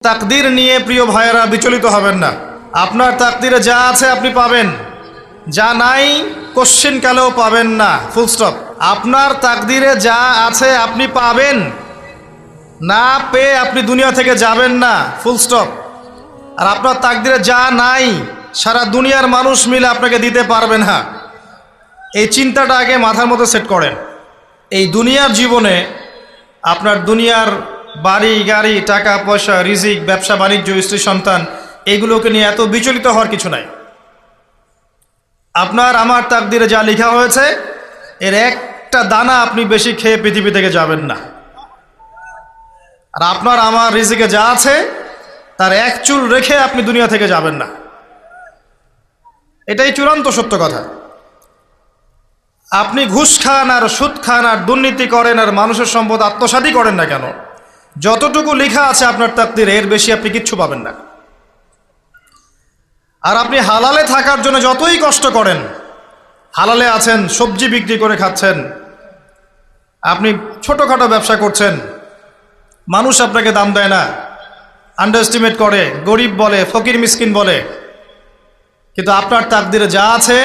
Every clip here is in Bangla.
তাকদীর নিয়ে প্রিয় ভাইয়েরা বিচলিত হবেন না। আপনার তাকদীরে যা আছে আপনি পাবেন, যা নাই কোশ্চেন কালেও পাবেন না, ফুল স্টপ। আপনার তাকদীরে যা আছে আপনি পাবেন, না পেয়ে আপনি দুনিয়া থেকে যাবেন না, ফুল স্টপ। আর আপনার তাকদীরে যা নাই সারা দুনিয়ার মানুষ মিলে আপনাকে দিতে পারবে না। এই চিন্তাটা আগে মাথার মধ্যে সেট করেন। এই দুনিয়ার জীবনে আপনার দুনিয়ার বাড়ি গাড়ি, টাকা পয়সা, রিজিক, ব্যবসা বাণিজ্য, স্ত্রী সন্তান, এগুলোকে নিয়ে এত বিচলিত হওয়ার কিছু নাই। আপনার আমার তাকদীরে যা লেখা হয়েছে এর একটা দানা আপনি বেশি খেয়ে পৃথিবী থেকে যাবেন না। আর আপনার আমার রিজিকে যা আছে তার এক চুল রেখে আপনি দুনিয়া থেকে যাবেন না। এটাই চূড়ান্ত সত্য কথা। আপনি ঘুষ খান আর সুদ খান আর দুর্নীতি করেন আর মানুষের সম্পদ আত্মসাৎই করেন না কেন, যতটুকু লেখা আছে আপনার তাকদীরে এর বেশি আপনি কিচ্ছু পাবেন না। আর আপনি হালালে থাকার জন্য যতই কষ্ট করেন, হালালে আছেন, সবজি বিক্রি করে খাচ্ছেন, আপনি ছোটোখাটো ব্যবসা করছেন, মানুষ আপনাকে দাম দেয় না, আন্ডার এস্টিমেট করে, গরিব বলে, ফকির মিসকিন বলে, কিন্তু আপনার তাকদীরে যা আছে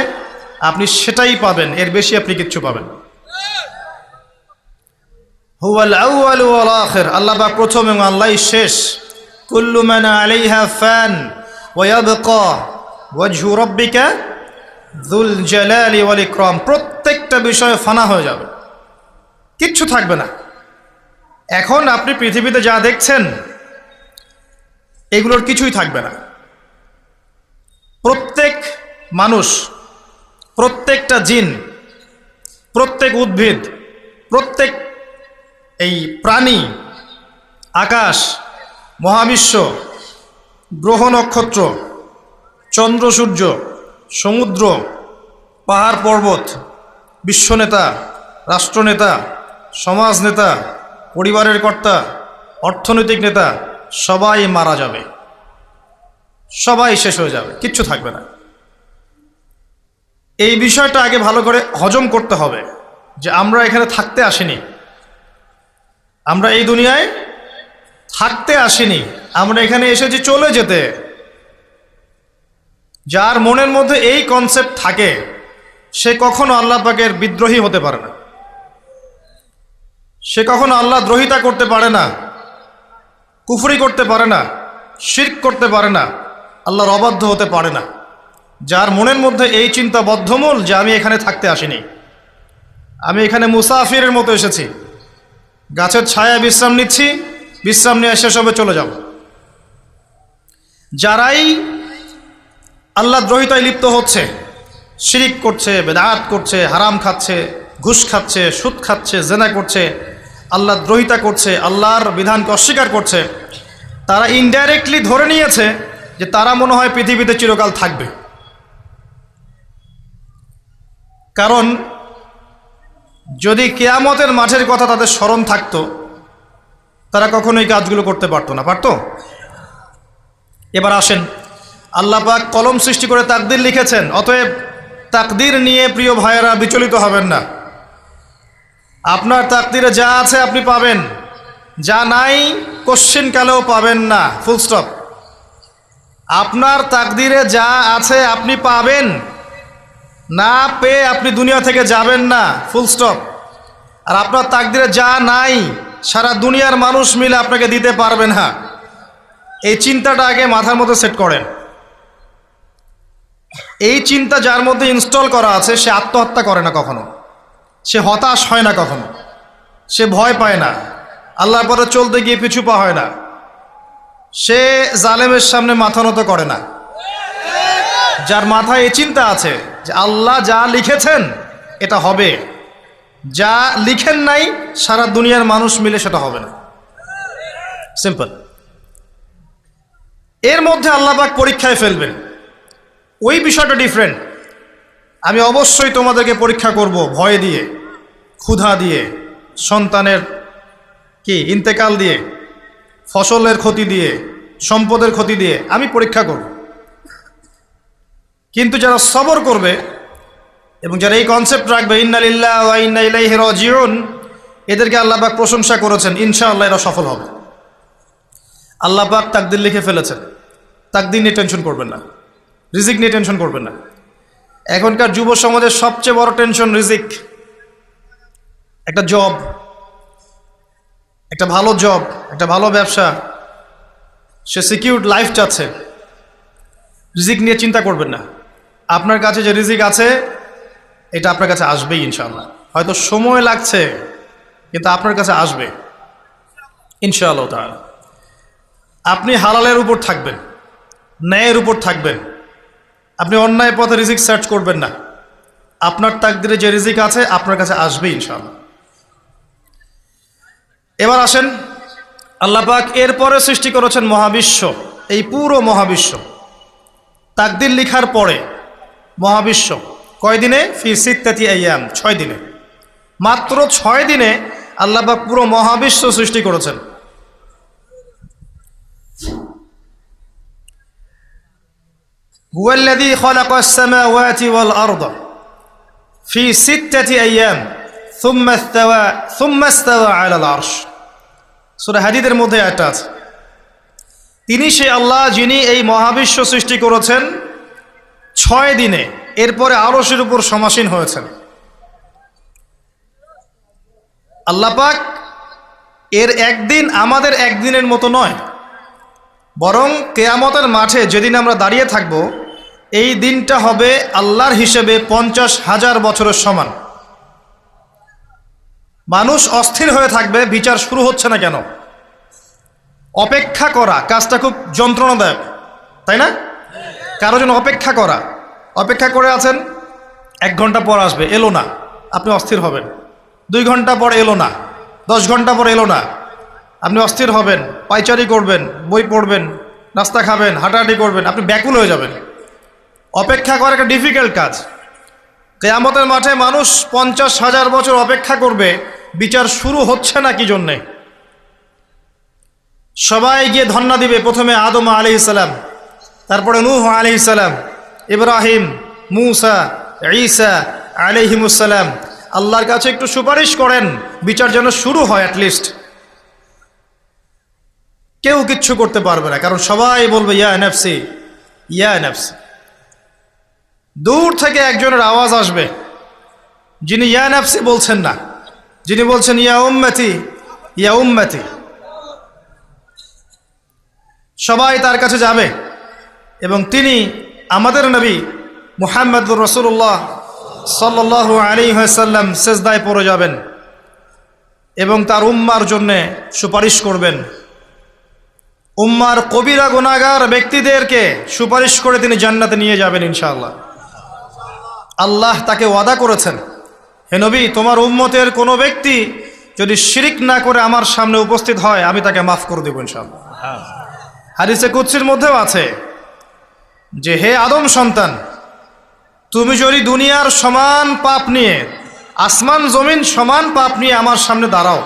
আপনি সেটাই পাবেন, এর বেশি আপনি কিচ্ছু পাবেন। হুয়াল আউয়ালু ওয়াল আখির, আল্লাহ পাক প্রথম এবং আল্লাহই শেষ। কুল্লু মান আলাইহা ফান ওয়া ইয়াবকা ওয়াজহু রাব্বিকা যুল জালালি ওয়াল ইকরাম। প্রত্যেকটা বিষয় ফানা হয়ে যাবে, কিচ্ছু থাকবে না। এখন আপনি পৃথিবীতে যা দেখছেন এগুলোর কিছুই থাকবে না। প্রত্যেক মানুষ, প্রত্যেকটা জিন, প্রত্যেক উদ্ভিদ, প্রত্যেক এই প্রাণী, আকাশ, মহাবিশ্ব, গ্রহ নক্ষত্র, চন্দ্র সূর্য, সমুদ্র, পাহাড় পর্বত, বিশ্বনেতা, রাষ্ট্রনেতা, সমাজনেতা, পরিবারের কর্তা, অর্থনৈতিক নেতা, সবাই মারা যাবে, সবাই শেষ হয়ে যাবে, কিচ্ছু থাকবে না। এই বিষয়টা আগে ভালো করে হজম করতে হবে যে আমরা এখানে থাকতে আসিনি, আমরা এই দুনিয়ায় থাকতে আসিনি, আমরা এখানে এসেছি চলে যেতে। যার মনের মধ্যে এই কনসেপ্ট থাকে সে কখনো আল্লাহ পাকের বিদ্রোহী হতে পারে না, সে কখনো আল্লাহ দ্রোহিতা করতে পারে না, কুফরি করতে পারে না, শিরক করতে পারে না, আল্লাহর অবাধ্য হতে পারে না। যার মনের মধ্যে এই চিন্তা বদ্ধমূল যে আমি এখানে থাকতে আসিনি, আমি এখানে মুসাফিরের মতো এসেছি, গাছের ছায়ায় বিশ্রাম নিচ্ছি, বিশ্রাম নিয়ে শেষ হবে চলে যাব। যারাই আল্লাহ দ্রোহিতায় লিপ্ত হচ্ছে, শিরিক করছে, বেদাত করছে, হারাম খাচ্ছে, ঘুষ খাচ্ছে, সুদ খাচ্ছে, জেনা করছে, আল্লাহ দ্রোহিতা করছে, আল্লাহর বিধানকে অস্বীকার করছে, তারা ইনডাইরেক্টলি ধরে নিয়েছে যে তারা মনে হয় পৃথিবীতে চিরকাল থাকবে। কারণ যদি কিয়ামতের মাঠের কথা তাদের স্মরণ থাকতো তারা কখনো এই কাজগুলো করতে পারতো না, পারতো? এবার আসেন, আল্লাহ পাক কলম সৃষ্টি করে তাকদীর লিখেছেন, অতএব তাকদীর নিয়ে প্রিয় ভাইয়েরা বিচলিত হবেন না। আপনার তাকদীরে যা আছে আপনি পাবেন, যা নাই কোশ্চেন কালেও পাবেন না, ফুল স্টপ। আপনার তাকদীরে যা আছে আপনি পাবেন, না পেয়ে আপনি দুনিয়া থেকে যাবেন না, ফুল স্টপ। আর আপনার তাকদীরে যা নাই সারা দুনিয়ার মানুষ মিলে আপনাকে দিতে পারবে না। এই চিন্তাটা আগে মাথার মধ্যে সেট করেন। এই চিন্তা যার মধ্যে ইনস্টল করা আছে সে আত্মহত্যা করে না কখনো, সে হতাশ হয় না কখনো, সে ভয় পায় না, আল্লাহর পথে চলতে গিয়ে পিছু পা হয় না, সে জালেমের সামনে মাথা নত করে না। যার মাথায় এই চিন্তা আছে যে আল্লাহ যা লিখেছেন এটা হবে, যা লিখেন নাই সারা দুনিয়ার মানুষ মিলে সেটা হবে না, সিম্পল। এর মধ্যে আল্লাহ পাক পরীক্ষায় ফেলবেন, ওই বিষয়টা ডিফারেন্ট। আমি অবশ্যই তোমাদেরকে পরীক্ষা করব ভয় দিয়ে, ক্ষুধা দিয়ে, সন্তানের ইন্তেকাল দিয়ে, ফসলের ক্ষতি দিয়ে, সম্পদের ক্ষতি দিয়ে আমি পরীক্ষা করব। কিন্তু যারা সবর করবে এবং যারা এই কনসেপ্ট রাখবে ইন্না লিল্লাহি ওয়া ইন্না ইলাইহি রাজিউন, এদেরকে আল্লাহ পাক প্রশংসা করেছেন, ইনশাআল্লাহ এরা সফল হবে। আল্লাহ পাক তাকদির লিখে ফেলেছেন, তাকদির নিয়ে টেনশন করবেন না, রিজিক নিয়ে টেনশন করবেন না। এখনকার যুব সমাজের সবচেয়ে বড় টেনশন রিজিক। একটা জব, একটা ভালো জব, একটা ভালো ব্যবসা, সে সিকিউরড লাইফ চাচ্ছে। রিজিক নিয়ে চিন্তা করবেন না। আপনার কাছে যে রিজিক আছে এটা আপনার কাছে আসবেই ইনশাআল্লাহ। হয়তো সময় লাগছে কিন্তু আপনার কাছে আসবে ইনশাআল্লাহ তাআলা। আপনি হালালের উপর থাকবেন, ন্যায়ের উপর থাকবেন। আপনি অন্যায় পথে রিজিক সার্চ করবেন না। আপনার তাকদিরে যে রিজিক আছে আপনার কাছে আসবে ইনশাআল্লাহ। এবার আসেন, আল্লাহ পাক এরপরে সৃষ্টি করেছেন মহাবিশ্ব। এই পুরো মহাবিশ্ব তাকদির লিখার পরে মহাবিশ্ব কয় দিনে? ফি সিত্তাতি আইয়াম, 6 দিনে। মাত্র 6 দিনে আল্লাহ পাক পুরো মহাবিশ্ব সৃষ্টি করেছেন। হুয়াল্লাযী খালাকাস সামাওয়াতি ওয়াল আরদা ফি সিত্তাতি আইয়াম সুম্মা ইস্তাওয়া আলাল আরশ। সূরা হাদীদের মধ্যে একটা আছে, তিনি সেই আল্লাহ যিনি এই মহাবিশ্ব সৃষ্টি করেছেন 6 দিনে, এরপরে আরশের উপর সমাসীন হয়েছেন। আল্লাহ পাক এর একদিন আমাদের একদিনের মতো নয়, বরং কিয়ামতের মাঠে যেদিন আমরা দাঁড়িয়ে থাকব এই দিনটা হবে আল্লাহর হিসেবে 50,000 বছরের সমান। মানুষ অস্থির হয়ে থাকবে, বিচার শুরু হচ্ছে না কেন। অপেক্ষা করা কাজটা খুব যন্ত্রণাদায়ক, তাই না? কারো জন্য অপেক্ষা করা, অপেক্ষা করে আছেন, 1 ঘন্টা পর আসবে, এলো না, আপনি অস্থির হবেন। 2 ঘন্টা পর এলো না, 10 ঘন্টা পর এলো না, আপনি অস্থির হবেন, পায়চারি করবেন, বই পড়বেন, নাস্তা খাবেন, হাঁটাহাঁটি করবেন, আপনি ব্যাকুল হয়ে যাবেন। অপেক্ষা করা একটা ডিফিকাল্ট কাজ। কিয়ামতের মাঠে মানুষ 50,000 বছর অপেক্ষা করবে, বিচার শুরু হচ্ছে না কি জন্যে। সবাই গিয়ে ধন্না দিবে, প্রথমে আদম আলাইহিস সালাম, তারপরে নূহ আলাইহিস সালাম, ইব্রাহিম, মূসা, ঈসা আলাইহিমুস সালাম। আল্লাহর কাছে একটু সুপারিশ করেন, বিচার যেন শুরু হয় অ্যাটলিস্ট। কেউ কিচ্ছু করতে পারবে না, কারণ সবাই বলবে ইয়া নাফসি, ইয়া নাফসি। দূর থেকে একজনের আওয়াজ আসবে, যিনি ইয়া নাফসি বলছেন না, যিনি বলছেন ইয়া উম্মতি, ইয়া উম্মতি। সবাই তার কাছে যাবে এবং তিনি আমাদের নবী মুহাম্মদুর রাসূলুল্লাহ সাল্লাল্লাহু আলাইহি ওয়াসাল্লাম সিজদায় পড়ে যাবেন এবং তার উম্মার জন্য সুপারিশ করবেন। উম্মার কবিরা গুনাহগার ব্যক্তিদেরকে সুপারিশ করে তিনি জান্নাতে নিয়ে যাবেন ইনশাআল্লাহ। আল্লাহ তাকে ওয়াদা করেছেন, হে নবী, তোমার উম্মতের কোনো ব্যক্তি যদি শিরিক না করে আমার সামনে উপস্থিত হয় আমি তাকে মাফ করে দেব ইনশাআল্লাহ। হাদিসে কুদসির মধ্যেও আছে যে হে আদম সন্তান, তুমি যদি দুনিয়ার সমান পাপ নিয়ে, আসমান জমিন সমান পাপ নিয়ে আমার সামনে দাঁড়াও,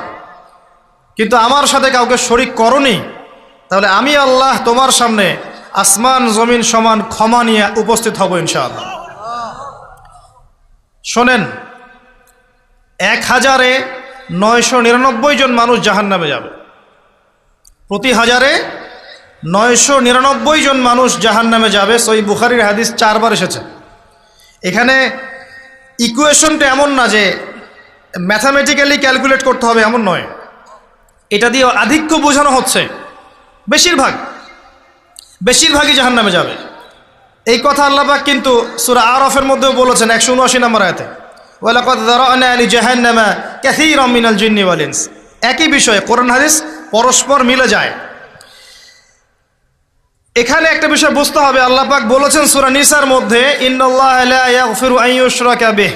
কিন্তু আমার সাথে কাউকে শরিক করনি, তাহলে আমি আল্লাহ তোমার সামনে আসমান জমিন সমান ক্ষমা নিয়ে উপস্থিত হব ইনশাআল্লাহ। শোনেন, 1,999 জন মানুষ জাহান্নামে যাবে, প্রতি 1000-এ 999 জন মানুষ জাহান্নামে যাবে। সহিহ বুখারীর হাদিস 4 বার এসেছে। এখানে ইকুয়েশনটা এমন না যে ম্যাথামেটিক্যালি ক্যালকুলেট করতে হবে, এমন নয়। এটা দিয়ে আধিক্য বোঝানো হচ্ছে, বেশিরভাগই জাহান্নামে যাবে। এই কথা আল্লাহ পাক কিন্তু সূরা আরাফের মধ্যেও বলেছেন 179 নম্বর আয়াতে, ওয়ালাকাদ যারানা লিজাহান্নামা কাসীরাম মিনাল জিন্নি ওয়াল ইনস। একই বিষয়ে কোরআন হাদিস পরস্পর মিলে যায়। এখানে একটা বিষয় বুঝতে হবে, আল্লাহ পাক বলেছেন সূরা নিসার মধ্যে, ইন্নাল্লাহা লা ইয়াগফিরু আন ইউশরাকা বিহি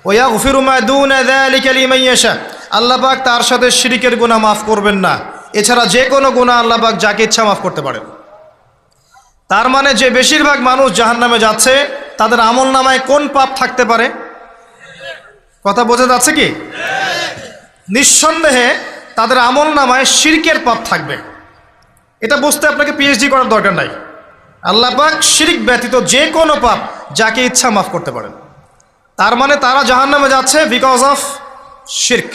ওয়া ইয়াগফিরু মা দুনা যালিকা লিমান ইয়াশা। আল্লাহ পাক তার সাথে শিরকের গুনাহ মাফ করবেন না, এছাড়া যে কোনো গুনাহ আল্লাহ পাক যাকে ইচ্ছা মাফ করতে পারেন। তার মানে যে বেশিরভাগ মানুষ জাহান্নামে যাচ্ছে তাদের আমলনামায় কোন পাপ থাকতে পারে? কথা বোঝা যাচ্ছে কি? নিঃসন্দেহে তাদের আমলনামায় শিরকের পাপ থাকবে। এটা বুঝতে আপনাকে পিএইচডি করার দরকার নাই। আল্লাহ পাক শিরক ব্যতীত যে কোনো পাপ যাকে ইচ্ছা মাফ করতে পারেন। তার মানে তারা জাহান্নামে যাচ্ছে বিকজ অফ শিরক।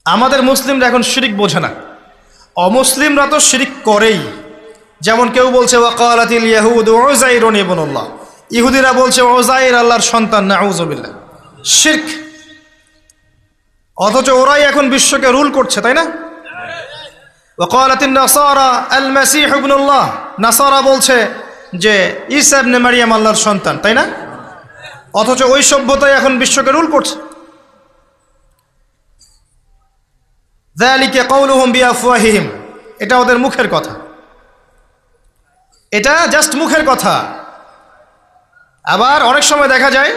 আমাদের মুসলিমরা এখন শিরক বোঝে না, অমুসলিমরা তো শিরক করেই। যেমন কেউ বলছে ওয়াকালাতিল ইয়াহুদু উযাইরুন ইবনুল্লাহ, ইহুদিরা বলছে উযাইর আল্লাহর সন্তান, নাউযুবিল্লাহ, শিরক। অথচ ওরাই এখন বিশ্বকে রুল করছে, তাই না? ওয়াকালাতিন নাসারা আল মাসীহ ইবনুল্লাহ, নাসারা বলছে যে ঈসা ইবনে মারইয়াম আল্লাহর সন্তান, তাই না? অথচ ওই সভ্যতাই এখন বিশ্বকে রুল করছে। যালিকা কাউলুহুম বিআফওয়াহিহিম, এটা ওদের মুখের কথা, এটা জাস্ট মুখের কথা। আবার অনেক সময় দেখা যায়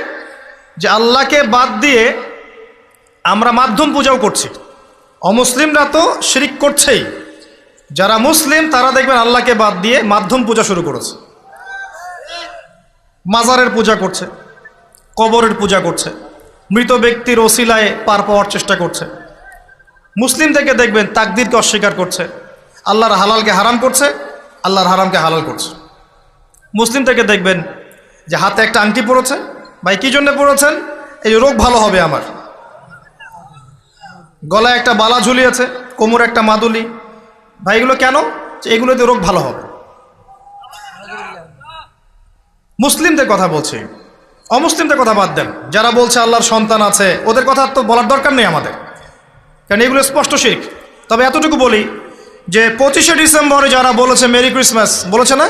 যে আল্লাহকে বাদ দিয়ে আমরা মাধ্যম পূজাও করছি। অমুসলিমরা তো শিরক করছেই, যারা মুসলিম তারা দেখবেন আল্লাহকে বাদ দিয়ে মাধ্যম পূজা শুরু করেছে। মাজারের পূজা করছে, কবরের পূজা করছে, মৃত ব্যক্তির ওসিলায় পার পাওয়ার চেষ্টা করছে। মুসলিম থেকে দেখবেন তাকদীরকে অস্বীকার করছে, আল্লাহর হালালকে হারাম করছে, আল্লাহর হারামকে হালাল করছে। মুসলিম থেকে দেখবেন যে হাতে একটা আংটি পড়েছে, ভাই কী জন্য পড়েছেন? এই যে রোগ ভালো হবে আমার। গলায় একটা বালা ঝুলিয়েছে, কোমরে একটা মাদুলি, ভাই এগুলো কেন? যে এগুলোতে রোগ ভালো হবে। মুসলিমদের কথা বলছি, অমুসলিমদের কথা বাদ দেন। যারা বলছে আল্লাহর সন্তান আছে ওদের কথা তো বলার দরকার নেই আমাদের, কারণ এগুলো স্পষ্ট শিরক। তবে এতটুকু বলি যে 25শে ডিসেম্বরে যারা বলেছে মেরি ক্রিসমাস, বলেছে না?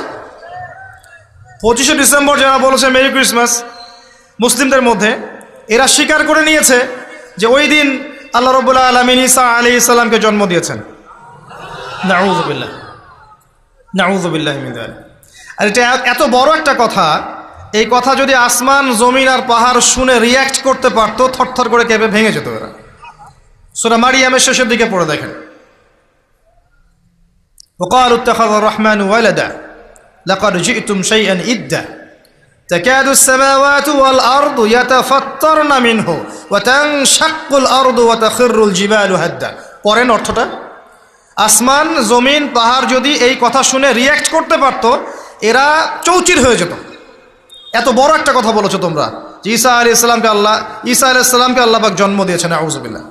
25শে ডিসেম্বর যারা বলেছে মেরি ক্রিসমাস, মুসলিমদের মধ্যে এরা স্বীকার করে নিয়েছে যে ওই দিন আল্লাহ রাব্বুল আলামিন ঈসা আলাইহিস সালামকে জন্ম দিয়েছেন। নাউযুবিল্লাহ, নাউযুবিল্লাহি মিন যালিক। আর এটা এত বড় একটা কথা, এই কথা যদি আসমান জমিন আর পাহাড় শুনে রিয়্যাক্ট করতে পারতো, থরথর করে কেঁপে ভেঙে যেত এরা। সূরা মারিয়ামের শেষের দিকে পড়ে দেখেন, ওয়াকালু ইত্তাখাযা আর-রাহমানু ওয়ালাদা লাকাদ জি'তুম শাইআন ইদ্দা তাকাদু আস-সামাওয়াতু ওয়াল আরদু ইয়াতাফাত্তারনা মিনহু ওয়া তানশাক্কুল আরদু ওয়া তাখিররুল জিবালু হাদ্দা। পড়েন অর্থটা। আসমান জমিন পাহাড় যদি এই কথা শুনে রিয়্যাক্ট করতে পারতো, এরা চৌচির হয়ে যেত। এত বড় একটা কথা বলেছো তোমরা যে ঈসা আলাইহিস সালামকে আল্লাহ পাক জন্ম দিয়েছেন, নাউযুবিল্লাহ।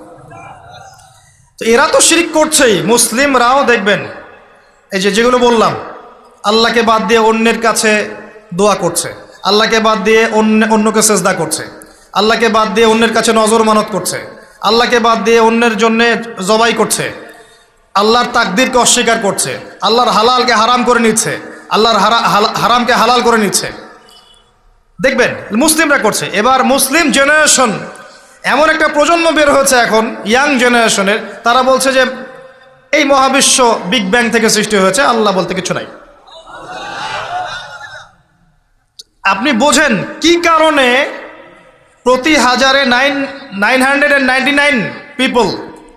তো এরা তো শিরক করছেই। মুসলিমরাও দেখবেন এই যেগুলো বললাম, আল্লাহকে বাদ দিয়ে অন্যের কাছে দোয়া করছে, আল্লাহকে বাদ দিয়ে অন্যকে সেজদা করছে, আল্লাহকে বাদ দিয়ে অন্যের কাছে নজর মানত করছে, আল্লাহকে বাদ দিয়ে অন্যের জন্যে জবাই করছে, আল্লাহর তাকদীরকে অস্বীকার করছে, আল্লাহর হালালকে হারাম করে নিচ্ছে, আল্লাহর হারামকে হালাল করে নিচ্ছে। দেখবেন মুসলিমরা করছে। এবার মুসলিম জেনারেশন, এমন একটা প্রজন্ম বের হয়েছে এখন ইয়াং জেনারেশনের, তারা বলছে যে এই মহাবিশ্ব বিগ ব্যাং থেকে সৃষ্টি হয়েছে, আল্লাহ বলতে কিছু নাই। আপনি বোঝেন কি কারণে প্রতি হাজারে 999 পিপল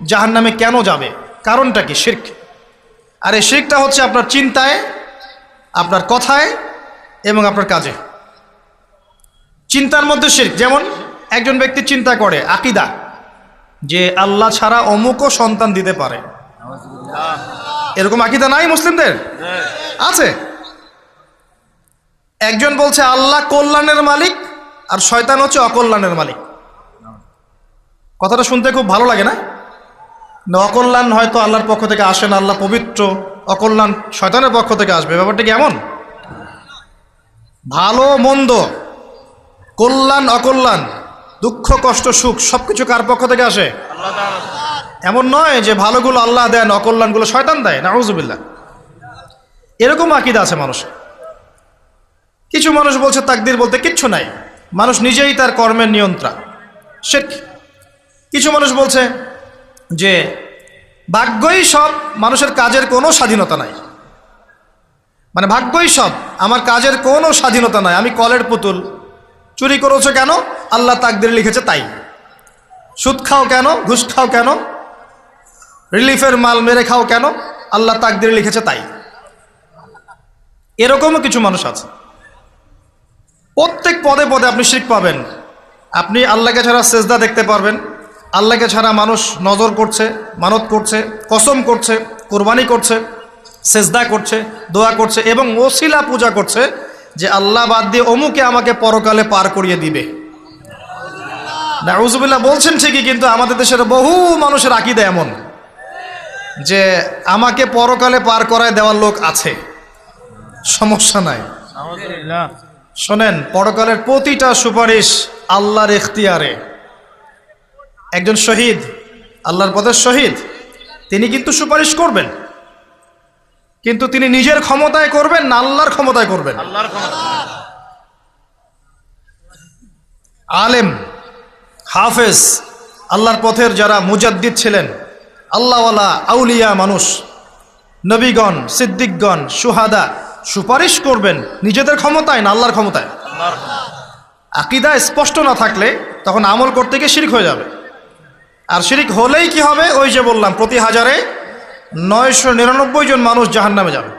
জাহান্নামে কেন যাবে? কারণটা কি? শিরক। আর এই শিরকটা হচ্ছে আপনার চিন্তায়, আপনার কথায় এবং আপনার কাজে। চিন্তার মধ্যে শিরক। যেমন একজন ব্যক্তি চিন্তা করে আকীদা যে আল্লাহ ছাড়া অমুকও সন্তান দিতে পারে, এরকম আকীদা নাই মুসলিমদের? আছে। একজন বলছে আল্লাহ কল্যাণের মালিক আর শয়তান হচ্ছে অকল্যাণের মালিক। কথাটা শুনতে খুব ভালো লাগে না? অকল্যাণ হয়তো আল্লাহর পক্ষ থেকে আসে না, আল্লাহ পবিত্র, অকল্যাণ শয়তানের পক্ষ থেকে আসবে। ব্যাপারটা কি এমন? ভালো মন্দ, কল্যাণ অকল্যাণ, দুঃখ কষ্ট সুখ সবকিছু কার পক্ষ থেকে আসে? এমন নয় যে ভালোগুলো আল্লাহ দেন, অকল্যাণগুলো শয়তান দেয়, নাউযুবিল্লাহ। এরকম আকীদা আছে মানুষের। কিছু মানুষ বলছে তাকদীর বলতে কিচ্ছু নাই, মানুষ নিজেই তার কর্মের নিয়ন্ত্রণ, শিরক। কিছু মানুষ বলছে যে ভাগ্যই সব, মানুষের কাজের কোনো স্বাধীনতা নাই। মানে ভাগ্যই সব, আমার কাজের কোনো স্বাধীনতা নাই, আমি কলের পুতুল। চুরি করেছো কেন? আল্লাহ তাকদীর লিখেছে তাই। সুদ খাও কেন? ঘুষ খাও কেন? রিলিফের মাল মেরে খাও কেন? আল্লাহ তাকদীর লিখেছে তাই। এরকমও কিছু মানুষ আছে। প্রত্যেক পদে পদে আপনি শিরক পাবেন। আপনি আল্লাহকে ছাড়া সেজদা দেখতে পারবেন, আল্লাহকে ছাড়া মানুষ নজর করছে, মানত করছে, কসম করছে, কোরবানি করছে, সেজদা করছে, দোয়া করছে এবং ওসিলা পূজা করছে যে আল্লাহ বাদ দিয়ে অমুকে আমাকে পরকালে পার করিয়ে দিবে। নাউযুবিল্লাহ বলছেন ঠিকই, কিন্তু আমাদের দেশের বহু মানুষের আকীদা এমন। যে আমাকে পরকালে পার করায় দেওয়ার লোক আছে, সমস্যা নাই। শোনেন, পরকালের প্রতিটা সুপারিশ আল্লাহর ইখতিয়ারে। একজন শহীদ, আল্লাহর পথের শহীদ, তিনি কিন্তু সুপারিশ করবেন, কিন্তু তিনি নিজের ক্ষমতায় করবেন না আল্লাহর ক্ষমতায় করবেন? আলেম, হাফেজ, আল্লাহর পথের যারা মুজাদ্দিদ ছিলেন, আল্লাহওয়ালা আউলিয়া মানুষ, নবীগণ, সিদ্দিকগণ, সুহাদা, সুপারিশ করবেন নিজেদের ক্ষমতায় না আল্লাহর ক্ষমতায়? আকীদা স্পষ্ট না থাকলে তখন আমল করতে গিয়ে শিরক হয়ে যাবে। আর শিরক হলেই কি হবে? ওই যে বললাম, প্রতি হাজারে 999 জন মানুষ জাহান্নামে যাবে।